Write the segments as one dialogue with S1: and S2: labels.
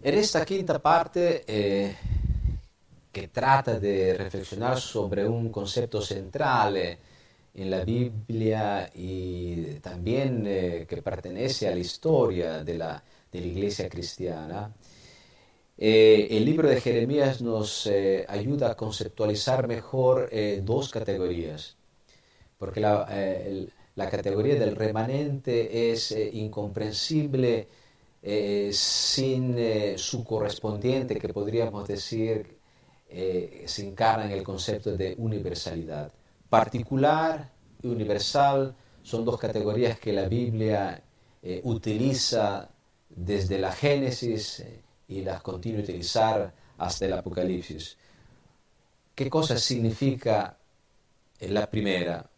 S1: En esta quinta parte, que trata de reflexionar sobre un concepto central en la Biblia y también que pertenece a la historia de la iglesia cristiana, el libro de Jeremías nos ayuda a conceptualizar mejor dos categorías, porque la categoría del remanente es incomprensible sin su correspondiente, que podríamos decir se encarna en el concepto de universalidad. Particular y universal son dos categorías que la Biblia utiliza desde la Génesis y las continúa a utilizar hasta el Apocalipsis. ¿Qué cosa significa la primera?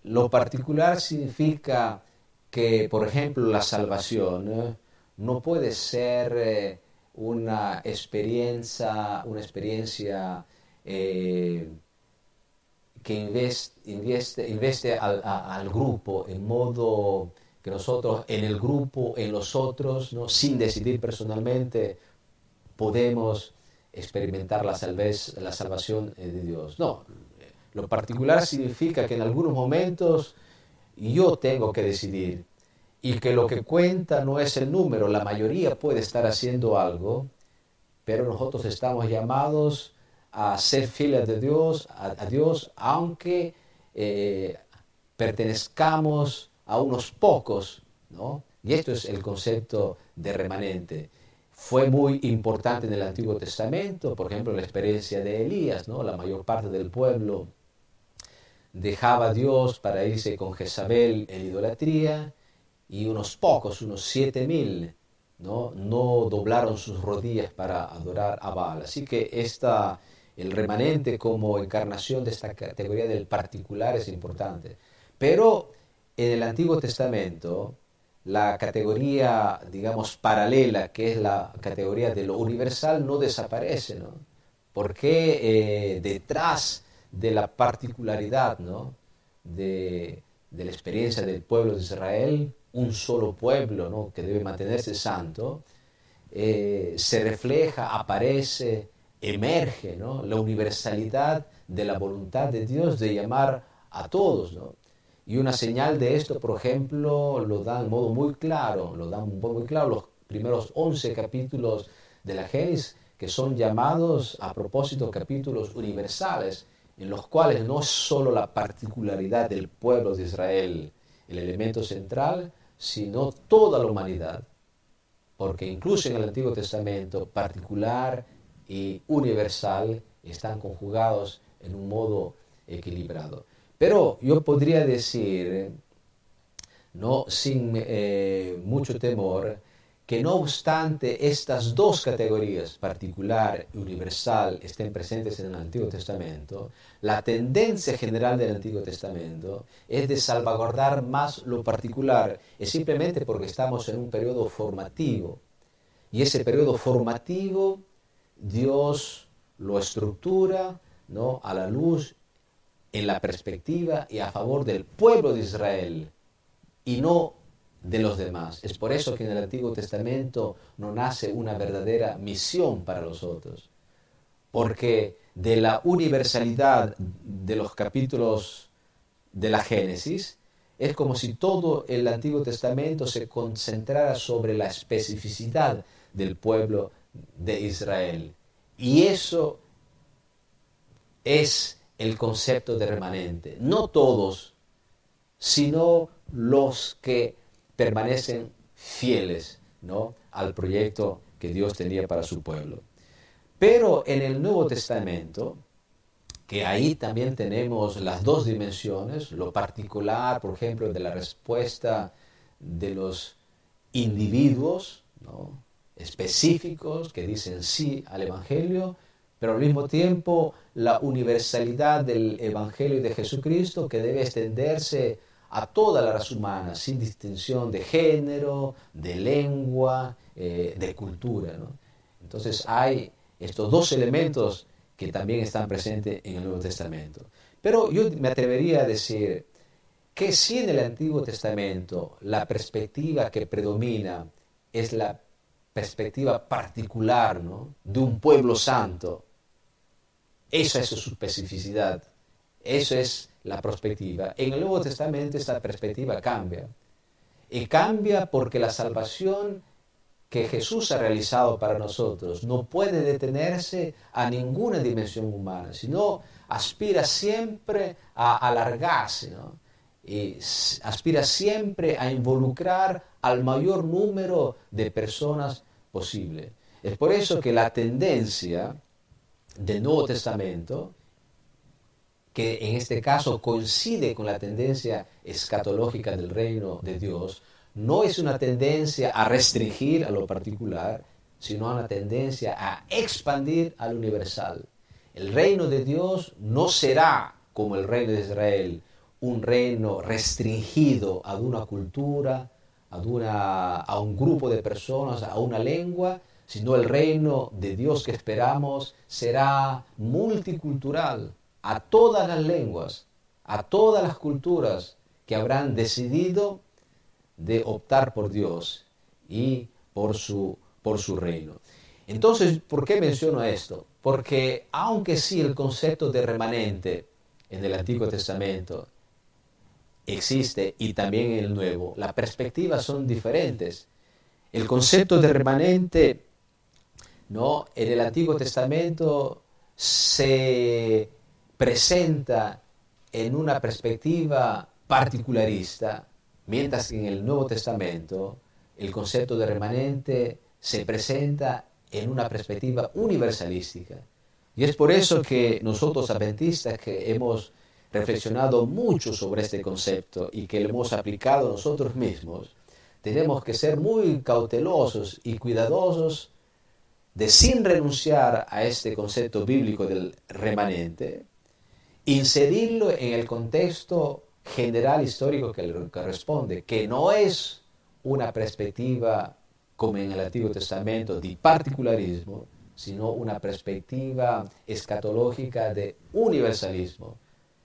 S1: Lo particular significa que, por ejemplo, la salvación no puede ser una experiencia que investe al grupo, en modo que nosotros en el grupo, en los otros, ¿no? Sin decidir personalmente, podemos experimentar la salvación de Dios. No, lo particular significa que en algunos momentos yo tengo que decidir y que lo que cuenta no es el número. La mayoría puede estar haciendo algo, pero nosotros estamos llamados a ser fieles a Dios, aunque pertenezcamos a unos pocos, ¿no? Y esto es el concepto de remanente. Fue muy importante en el Antiguo Testamento, por ejemplo, la experiencia de Elías, ¿no? La mayor parte del pueblo dejaba a Dios para irse con Jezabel en idolatría, y unos pocos, unos 7,000, no doblaron sus rodillas para adorar a Baal. Así que el remanente como encarnación de esta categoría del particular es importante. Pero en el Antiguo Testamento, la categoría, digamos, paralela, que es la categoría de lo universal, no desaparece, ¿no? Porque detrás de la particularidad, ¿no? de la experiencia del pueblo de Israel, un solo pueblo, ¿no? que debe mantenerse santo, se refleja, aparece, emerge, ¿no? la universalidad de la voluntad de Dios de llamar a todos, ¿no? Y una señal de esto, por ejemplo, lo dan muy claro los primeros 11 capítulos de la Génesis, que son llamados a propósito capítulos universales, en los cuales no es solo la particularidad del pueblo de Israel el elemento central, sino toda la humanidad, porque incluso en el Antiguo Testamento particular y universal están conjugados en un modo equilibrado. Pero yo podría decir, no sin mucho temor, que no obstante estas dos categorías, particular y universal, estén presentes en el Antiguo Testamento, la tendencia general del Antiguo Testamento es de salvaguardar más lo particular, es simplemente porque estamos en un periodo formativo. Y ese periodo formativo, Dios lo estructura, ¿no? a la luz, en la perspectiva y a favor del pueblo de Israel, y no de los demás. Es por eso que en el Antiguo Testamento no nace una verdadera misión para los otros, porque de la universalidad de los capítulos de la Génesis, es como si todo el Antiguo Testamento se concentrara sobre la especificidad del pueblo de Israel. Y eso es el concepto de remanente. No todos, sino los que permanecen fieles, ¿no? al proyecto que Dios tenía para su pueblo. Pero en el Nuevo Testamento, que ahí también tenemos las dos dimensiones, lo particular, por ejemplo, de la respuesta de los individuos, ¿no? específicos que dicen sí al Evangelio, pero al mismo tiempo la universalidad del Evangelio de Jesucristo, que debe extenderse a toda la raza humana, sin distinción de género, de lengua, de cultura, ¿no? Entonces hay estos dos elementos que también están presentes en el Nuevo Testamento. Pero yo me atrevería a decir que si en el Antiguo Testamento la perspectiva que predomina es la perspectiva particular, ¿no?, de un pueblo santo. Esa es su especificidad. Eso es la perspectiva. En el Nuevo Testamento esta perspectiva cambia. Y cambia porque la salvación que Jesús ha realizado para nosotros no puede detenerse a ninguna dimensión humana, sino aspira siempre a alargarse, ¿no? Y aspira siempre a involucrar al mayor número de personas posible. Es por eso que la tendencia del Nuevo Testamento, que en este caso coincide con la tendencia escatológica del reino de Dios, no es una tendencia a restringir a lo particular, sino una tendencia a expandir al universal. El reino de Dios no será como el reino de Israel, un reino restringido a una cultura, a un grupo de personas, a una lengua, sino el reino de Dios que esperamos será multicultural, a todas las lenguas, a todas las culturas que habrán decidido de optar por Dios y por su reino. Entonces, ¿por qué menciono esto? Porque aunque sí el concepto de remanente en el Antiguo Testamento existe y también en el Nuevo, las perspectivas son diferentes. El concepto de remanente, ¿no?, en el Antiguo Testamento se presenta en una perspectiva particularista, mientras que en el Nuevo Testamento el concepto de remanente se presenta en una perspectiva universalística. Y es por eso que nosotros adventistas, que hemos reflexionado mucho sobre este concepto y que lo hemos aplicado nosotros mismos, tenemos que ser muy cautelosos y cuidadosos de, sin renunciar a este concepto bíblico del remanente, inserirlo en el contexto general histórico que le corresponde, que no es una perspectiva como en el Antiguo Testamento de particularismo, sino una perspectiva escatológica de universalismo.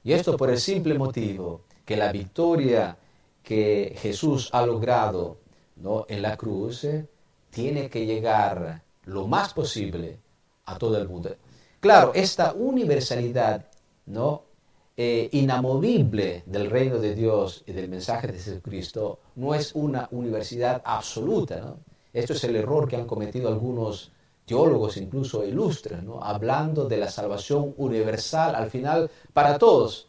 S1: Y esto por el simple motivo que la victoria que Jesús ha logrado, ¿no?, en la cruz, tiene que llegar lo más posible a todo el mundo. Claro, esta universalidad, ¿no?, inamovible del reino de Dios y del mensaje de Jesucristo no es una universidad absoluta, ¿no? Esto es el error que han cometido algunos teólogos, incluso ilustres, ¿no?, hablando de la salvación universal al final para todos,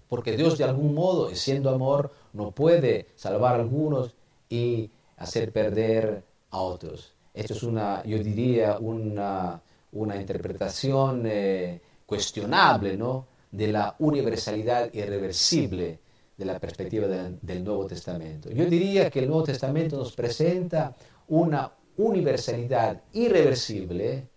S1: porque Dios de algún modo, siendo amor, no puede salvar a algunos y hacer perder a otros. Esto es yo diría, una interpretación cuestionable, ¿no?, de la universalidad irreversible de la perspectiva del Nuevo Testamento. Yo diría que el Nuevo Testamento nos presenta una universalidad irreversible,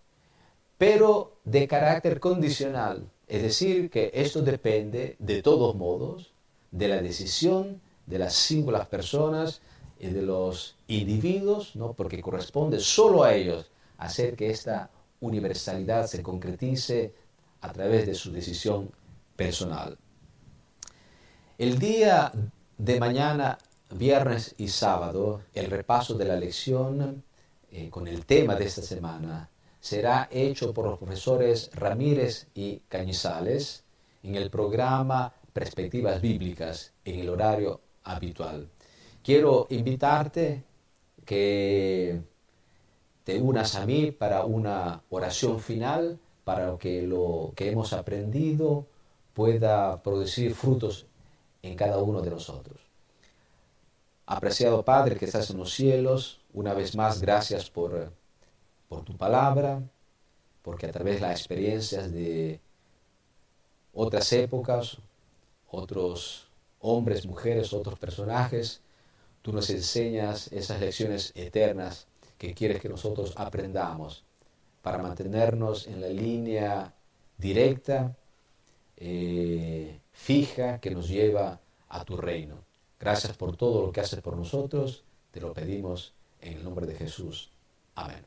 S1: pero de carácter condicional. Es decir, que esto depende, de todos modos, de la decisión de las singulares personas y de los individuos, ¿no?, porque corresponde solo a ellos hacer que esta universalidad se concretice a través de su decisión personal. El día de mañana, viernes y sábado, el repaso de la lección con el tema de esta semana será hecho por los profesores Ramírez y Cañizales en el programa Perspectivas Bíblicas en el horario habitual. Quiero invitarte que te unas a mí para una oración final, para que lo que hemos aprendido pueda producir frutos en cada uno de nosotros. Apreciado Padre que estás en los cielos, una vez más gracias por tu palabra, porque a través de las experiencias de otras épocas, otros hombres, mujeres, otros personajes, tú nos enseñas esas lecciones eternas que quieres que nosotros aprendamos para mantenernos en la línea directa, fija, que nos lleva a tu reino. Gracias por todo lo que haces por nosotros, te lo pedimos en el nombre de Jesús. Amén.